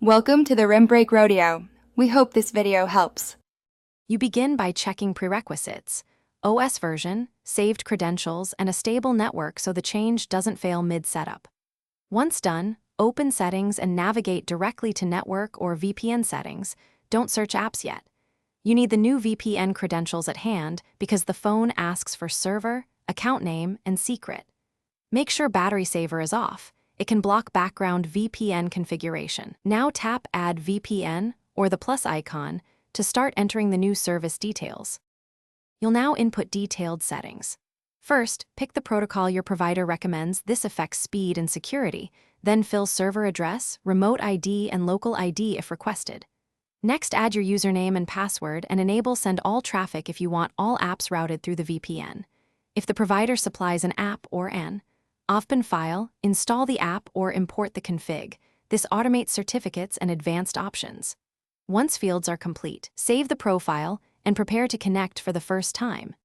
Welcome to the Rim Break Rodeo. We hope this video helps. You begin by checking prerequisites: OS version, saved credentials, and a stable network so the change doesn't fail mid-setup. Once done, open settings and navigate directly to network or VPN settings. Don't search apps yet. You need the new VPN credentials at hand because the phone asks for server, account name, and secret. Make sure battery saver is off. It can block background VPN configuration. Now tap Add VPN or the plus icon to start entering the new service details. You'll now input detailed settings. First, pick the protocol your provider recommends. This affects speed and security. Then fill server address, remote ID, and local ID if requested. Next, add your username and password and enable send all traffic if you want all apps routed through the VPN. If the provider supplies an app or an OFBAN file, install the app or import the config. This automates certificates and advanced options. Once fields are complete, save the profile and prepare to connect for the first time.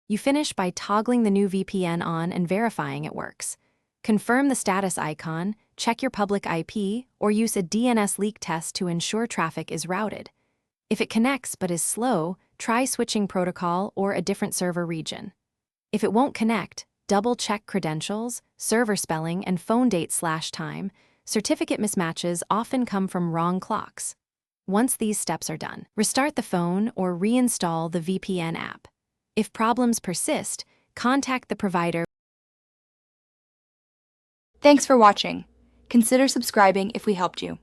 You finish by toggling the new VPN on and verifying it works. Confirm the status icon, check your public IP, or use a DNS leak test to ensure traffic is routed. If it connects but is slow, try switching protocol or a different server region. If it won't connect, double-check credentials, server spelling, and phone date/time. Certificate mismatches often come from wrong clocks. Once these steps are done, restart the phone or reinstall the VPN app. If problems persist, contact the provider. Thanks for watching. Consider subscribing if we helped you.